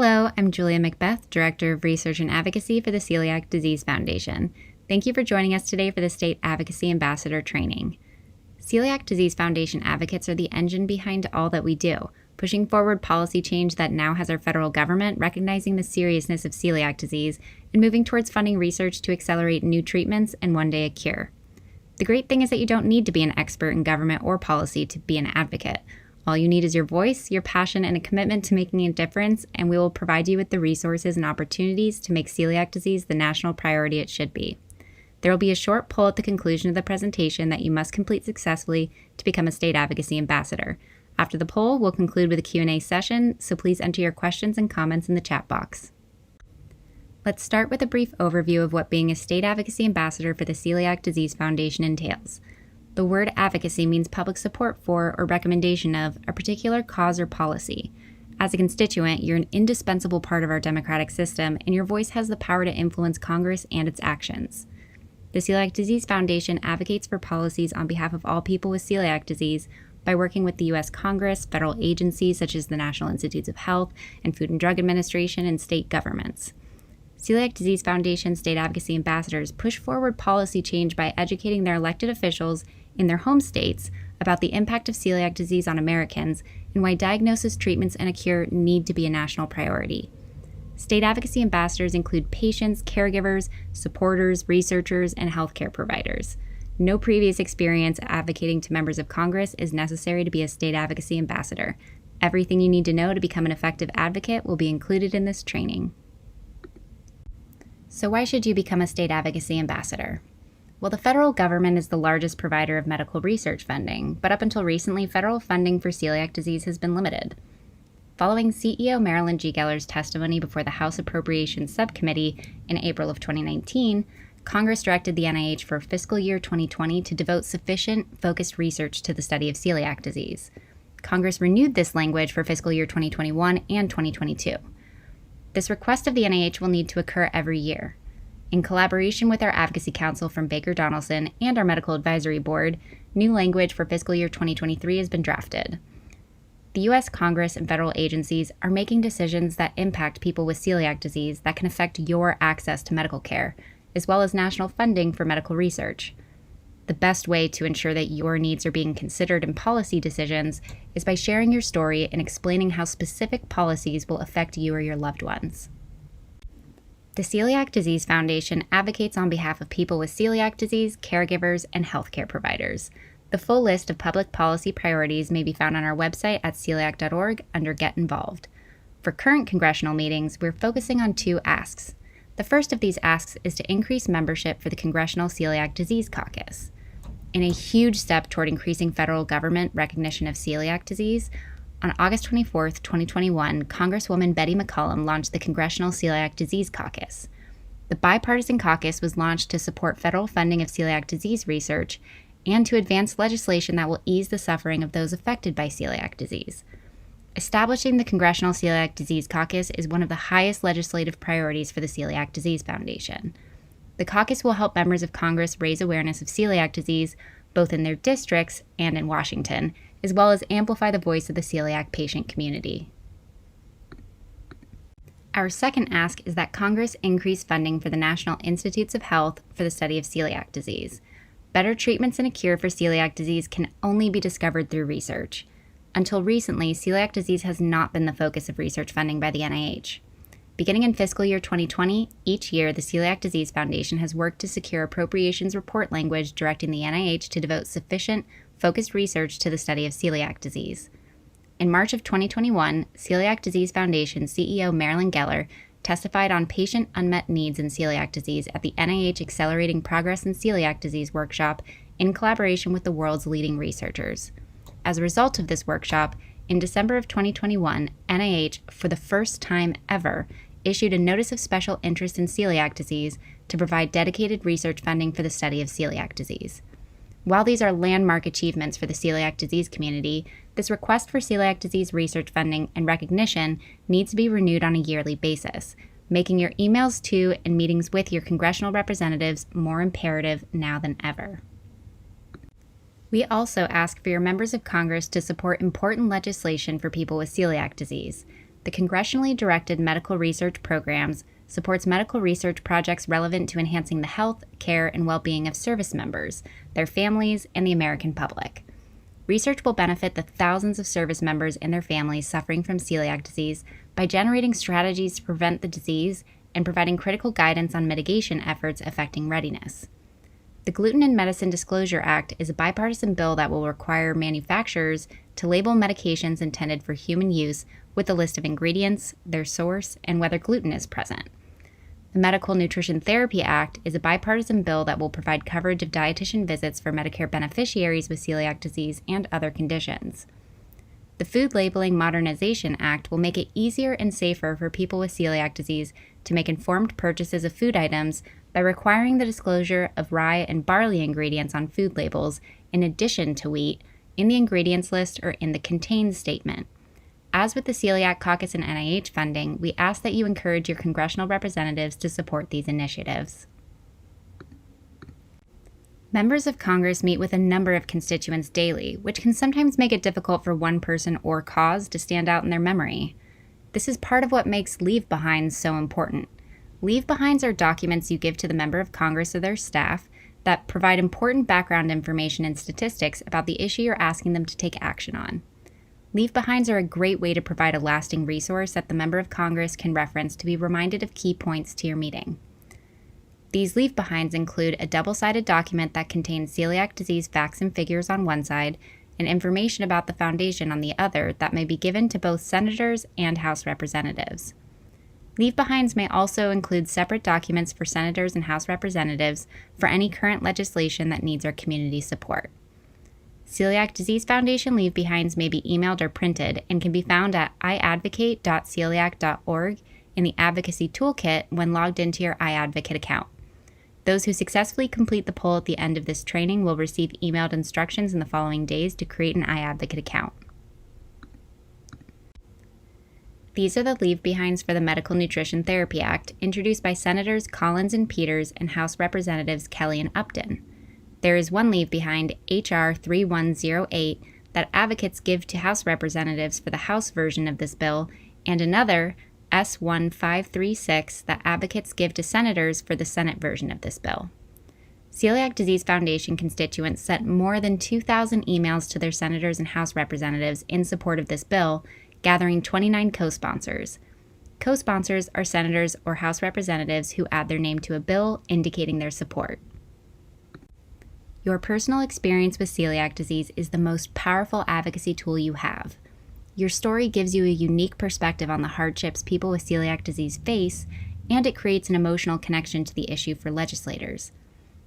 Hello, I'm Julia Macbeth, Director of Research and Advocacy for the Celiac Disease Foundation. Thank you for joining us today for the State Advocacy Ambassador Training. Celiac Disease Foundation advocates are the engine behind all that we do, pushing forward policy change that now has our federal government recognizing the seriousness of celiac disease and moving towards funding research to accelerate new treatments and one day a cure. The great thing is that you don't need to be an expert in government or policy to be an advocate. All you need is your voice, your passion, and a commitment to making a difference, and we will provide you with the resources and opportunities to make celiac disease the national priority it should be. There will be a short poll at the conclusion of the presentation that you must complete successfully to become a State Advocacy Ambassador. After the poll, we'll conclude with a Q&A session, so please enter your questions and comments in the chat box. Let's start with a brief overview of what being a State Advocacy Ambassador for the Celiac Disease Foundation entails. The word advocacy means public support for or recommendation of a particular cause or policy. As a constituent, you're an indispensable part of our democratic system, and your voice has the power to influence Congress and its actions. The Celiac Disease Foundation advocates for policies on behalf of all people with celiac disease by working with the U.S. Congress, federal agencies such as the National Institutes of Health and Food and Drug Administration, and state governments. Celiac Disease Foundation State Advocacy Ambassadors push forward policy change by educating their elected officials in their home states about the impact of celiac disease on Americans and why diagnosis, treatments, and a cure need to be a national priority. State advocacy ambassadors include patients, caregivers, supporters, researchers, and healthcare providers. No previous experience advocating to members of Congress is necessary to be a state advocacy ambassador. Everything you need to know to become an effective advocate will be included in this training. So why should you become a state advocacy ambassador? Well, the federal government is the largest provider of medical research funding, but up until recently, federal funding for celiac disease has been limited. Following CEO Marilyn G. Geller's testimony before the House Appropriations Subcommittee in April of 2019, Congress directed the NIH for fiscal year 2020 to devote sufficient focused research to the study of celiac disease. Congress renewed this language for fiscal year 2021 and 2022. This request of the NIH will need to occur every year. In collaboration with our Advocacy Council from Baker Donelson and our Medical Advisory Board, new language for fiscal year 2023 has been drafted. The U.S. Congress and federal agencies are making decisions that impact people with celiac disease that can affect your access to medical care, as well as national funding for medical research. The best way to ensure that your needs are being considered in policy decisions is by sharing your story and explaining how specific policies will affect you or your loved ones. The Celiac Disease Foundation advocates on behalf of people with celiac disease, caregivers, and healthcare providers. The full list of public policy priorities may be found on our website at celiac.org under Get Involved. For current congressional meetings, we're focusing on two asks. The first of these asks is to increase membership for the Congressional Celiac Disease Caucus. In a huge step toward increasing federal government recognition of celiac disease, on August 24, 2021, Congresswoman Betty McCollum launched the Congressional Celiac Disease Caucus. The bipartisan caucus was launched to support federal funding of celiac disease research and to advance legislation that will ease the suffering of those affected by celiac disease. Establishing the Congressional Celiac Disease Caucus is one of the highest legislative priorities for the Celiac Disease Foundation. The caucus will help members of Congress raise awareness of celiac disease, both in their districts and in Washington, as well as amplify the voice of the celiac patient community. Our second ask is that Congress increase funding for the National Institutes of Health for the study of celiac disease. Better treatments and a cure for celiac disease can only be discovered through research. Until recently, celiac disease has not been the focus of research funding by the NIH. Beginning in fiscal year 2020, each year the Celiac Disease Foundation has worked to secure appropriations report language directing the NIH to devote sufficient, focused research to the study of celiac disease. In March of 2021, Celiac Disease Foundation CEO Marilyn Geller testified on patient unmet needs in celiac disease at the NIH Accelerating Progress in Celiac Disease workshop in collaboration with the world's leading researchers. As a result of this workshop, in December of 2021, NIH, for the first time ever, issued a Notice of Special Interest in Celiac Disease to provide dedicated research funding for the study of celiac disease. While these are landmark achievements for the celiac disease community, this request for celiac disease research funding and recognition needs to be renewed on a yearly basis, making your emails to and meetings with your congressional representatives more imperative now than ever. We also ask for your members of Congress to support important legislation for people with celiac disease. the congressionally directed medical research programs supports medical research projects relevant to enhancing the health, care, and well-being of service members, their families, and the American public. Research will benefit the thousands of service members and their families suffering from celiac disease by generating strategies to prevent the disease and providing critical guidance on mitigation efforts affecting readiness. The Gluten in Medicine Disclosure Act is a bipartisan bill that will require manufacturers to label medications intended for human use with a list of ingredients, their source, and whether gluten is present. The Medical Nutrition Therapy Act is a bipartisan bill that will provide coverage of dietitian visits for Medicare beneficiaries with celiac disease and other conditions. The Food Labeling Modernization Act will make it easier and safer for people with celiac disease to make informed purchases of food items by requiring the disclosure of rye and barley ingredients on food labels in addition to wheat in the ingredients list or in the contains statement. As with the Celiac Caucus and NIH funding, we ask that you encourage your congressional representatives to support these initiatives. Members of Congress meet with a number of constituents daily, which can sometimes make it difficult for one person or cause to stand out in their memory. This is part of what makes leave-behinds so important. Leave-behinds are documents you give to the member of Congress or their staff that provide important background information and statistics about the issue you're asking them to take action on. Leave-behinds are a great way to provide a lasting resource that the member of Congress can reference to be reminded of key points to your meeting. These leave-behinds include a double-sided document that contains celiac disease facts and figures on one side and information about the foundation on the other that may be given to both senators and House representatives. Leave-behinds may also include separate documents for senators and House representatives for any current legislation that needs our community support. Celiac Disease Foundation leave-behinds may be emailed or printed and can be found at iadvocate.celiac.org in the Advocacy Toolkit when logged into your iAdvocate account. Those who successfully complete the poll at the end of this training will receive emailed instructions in the following days to create an iAdvocate account. These are the leave-behinds for the Medical Nutrition Therapy Act, introduced by Senators Collins and Peters and House Representatives Kelly and Upton. There is one leave-behind, H.R. 3108, that advocates give to House representatives for the House version of this bill, and another, S1536, that advocates give to senators for the Senate version of this bill. Celiac Disease Foundation constituents sent more than 2,000 emails to their senators and House representatives in support of this bill, gathering 29 co-sponsors. Co-sponsors are senators or House representatives who add their name to a bill indicating their support. Your personal experience with celiac disease is the most powerful advocacy tool you have. Your story gives you a unique perspective on the hardships people with celiac disease face, and it creates an emotional connection to the issue for legislators.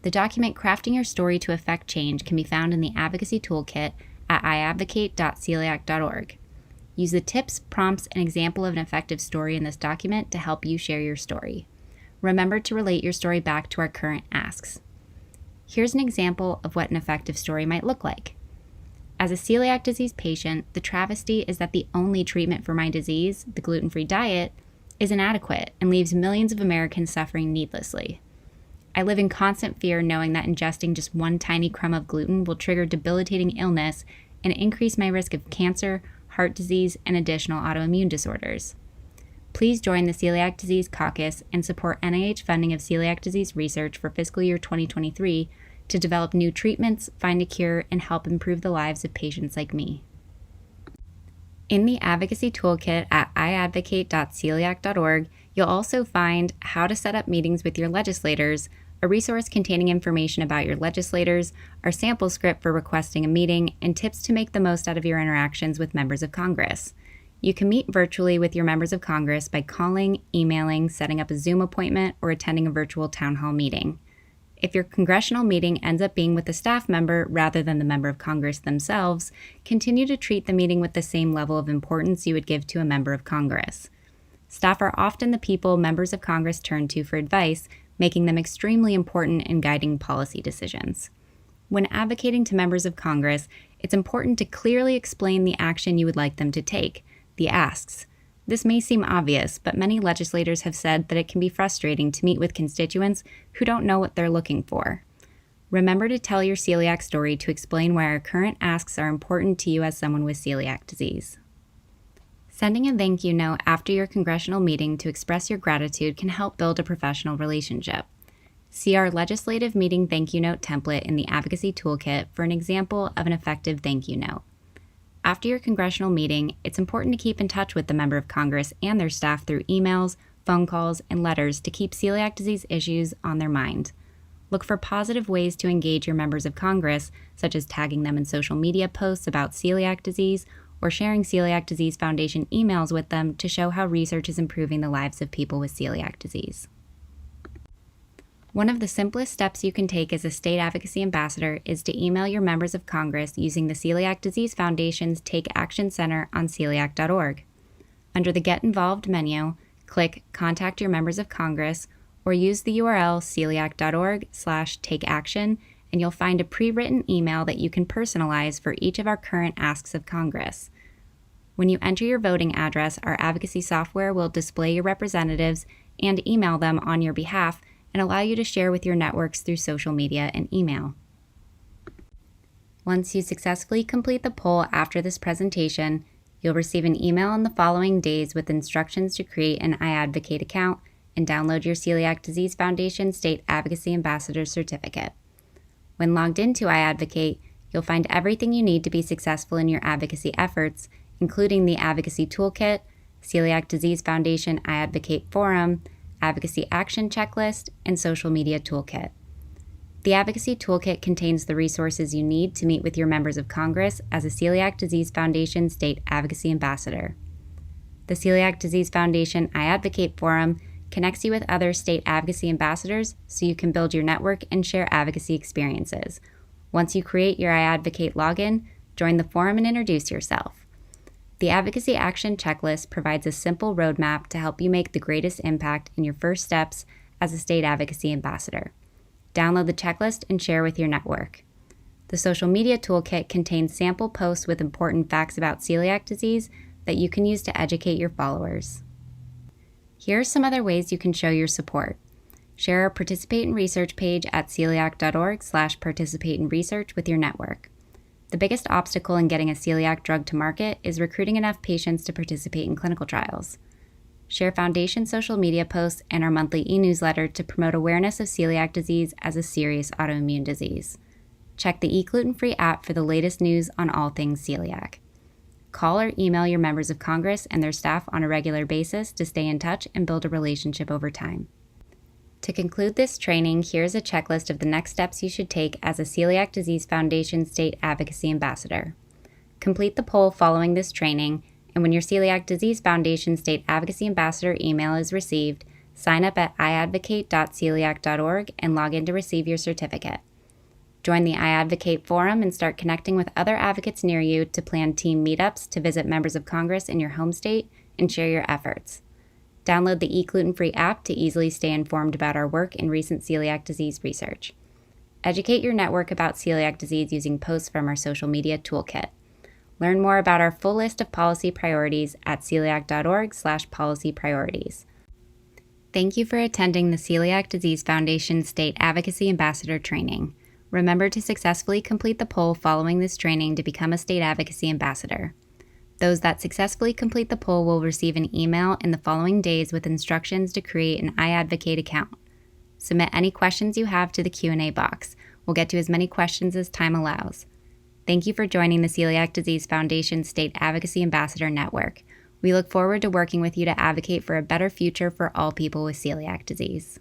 The document Crafting Your Story to Affect Change can be found in the Advocacy Toolkit at iadvocate.celiac.org. Use the tips, prompts, and example of an effective story in this document to help you share your story. Remember to relate your story back to our current asks. Here's an example of what an effective story might look like. As a celiac disease patient, the travesty is that the only treatment for my disease, the gluten-free diet, is inadequate and leaves millions of Americans suffering needlessly. I live in constant fear knowing that ingesting just one tiny crumb of gluten will trigger debilitating illness and increase my risk of cancer, heart disease, and additional autoimmune disorders. Please join the Celiac Disease Caucus and support NIH funding of celiac disease research for fiscal year 2023 to develop new treatments, find a cure, and help improve the lives of patients like me. In the Advocacy Toolkit at iadvocate.celiac.org, you'll also find how to set up meetings with your legislators, a resource containing information about your legislators, our sample script for requesting a meeting, and tips to make the most out of your interactions with members of Congress. You can meet virtually with your members of Congress by calling, emailing, setting up a Zoom appointment, or attending a virtual town hall meeting. If your congressional meeting ends up being with a staff member rather than the member of Congress themselves, continue to treat the meeting with the same level of importance you would give to a member of Congress. Staff are often the people members of Congress turn to for advice, making them extremely important in guiding policy decisions. When advocating to members of Congress, it's important to clearly explain the action you would like them to take, the asks. This may seem obvious, but many legislators have said that it can be frustrating to meet with constituents who don't know what they're looking for. Remember to tell your celiac story to explain why our current asks are important to you as someone with celiac disease. Sending a thank you note after your congressional meeting to express your gratitude can help build a professional relationship. See our legislative meeting thank you note template in the Advocacy Toolkit for an example of an effective thank you note. After your congressional meeting, it's important to keep in touch with the member of Congress and their staff through emails, phone calls, and letters to keep celiac disease issues on their mind. Look for positive ways to engage your members of Congress, such as tagging them in social media posts about celiac disease or sharing Celiac Disease Foundation emails with them to show how research is improving the lives of people with celiac disease. One of the simplest steps you can take as a state advocacy ambassador is to email your members of Congress using the Celiac Disease Foundation's Take Action Center on celiac.org. Under the Get Involved menu, click Contact Your Members of Congress or use the URL celiac.org/takeaction and you'll find a pre-written email that you can personalize for each of our current asks of Congress. When you enter your voting address, our advocacy software will display your representatives and email them on your behalf and allow you to share with your networks through social media and email. Once you successfully complete the poll after this presentation, you'll receive an email in the following days with instructions to create an iAdvocate account and download your Celiac Disease Foundation State Advocacy Ambassador Certificate. When logged into iAdvocate, you'll find everything you need to be successful in your advocacy efforts, including the Advocacy Toolkit, Celiac Disease Foundation iAdvocate Forum, Advocacy Action Checklist, and Social Media Toolkit. The Advocacy Toolkit contains the resources you need to meet with your members of Congress as a Celiac Disease Foundation State Advocacy Ambassador. The Celiac Disease Foundation iAdvocate Forum connects you with other state advocacy ambassadors so you can build your network and share advocacy experiences. Once you create your iAdvocate login, join the forum and introduce yourself. The Advocacy Action Checklist provides a simple roadmap to help you make the greatest impact in your first steps as a state advocacy ambassador. Download the checklist and share with your network. The Social Media Toolkit contains sample posts with important facts about celiac disease that you can use to educate your followers. Here are some other ways you can show your support. Share our Participate in Research page at celiac.org/participate-in-research with your network. The biggest obstacle in getting a celiac drug to market is recruiting enough patients to participate in clinical trials. Share Foundation social media posts and our monthly e-newsletter to promote awareness of celiac disease as a serious autoimmune disease. Check the gluten-free app for the latest news on all things celiac. Call or email your members of Congress and their staff on a regular basis to stay in touch and build a relationship over time. To conclude this training, here's a checklist of the next steps you should take as a Celiac Disease Foundation State Advocacy Ambassador. Complete the poll following this training, and when your Celiac Disease Foundation State Advocacy Ambassador email is received, sign up at iadvocate.celiac.org and log in to receive your certificate. Join the iAdvocate Forum and start connecting with other advocates near you to plan team meetups to visit members of Congress in your home state and share your efforts. Download the eGlutenFree app to easily stay informed about our work in recent celiac disease research. Educate your network about celiac disease using posts from our social media toolkit. Learn more about our full list of policy priorities at celiac.org/policy priorities. Thank you for attending the Celiac Disease Foundation State Advocacy Ambassador Training. Remember to successfully complete the poll following this training to become a state advocacy ambassador. Those that successfully complete the poll will receive an email in the following days with instructions to create an iAdvocate account. Submit any questions you have to the Q&A box. We'll get to as many questions as time allows. Thank you for joining the Celiac Disease Foundation State Advocacy Ambassador Network. We look forward to working with you to advocate for a better future for all people with celiac disease.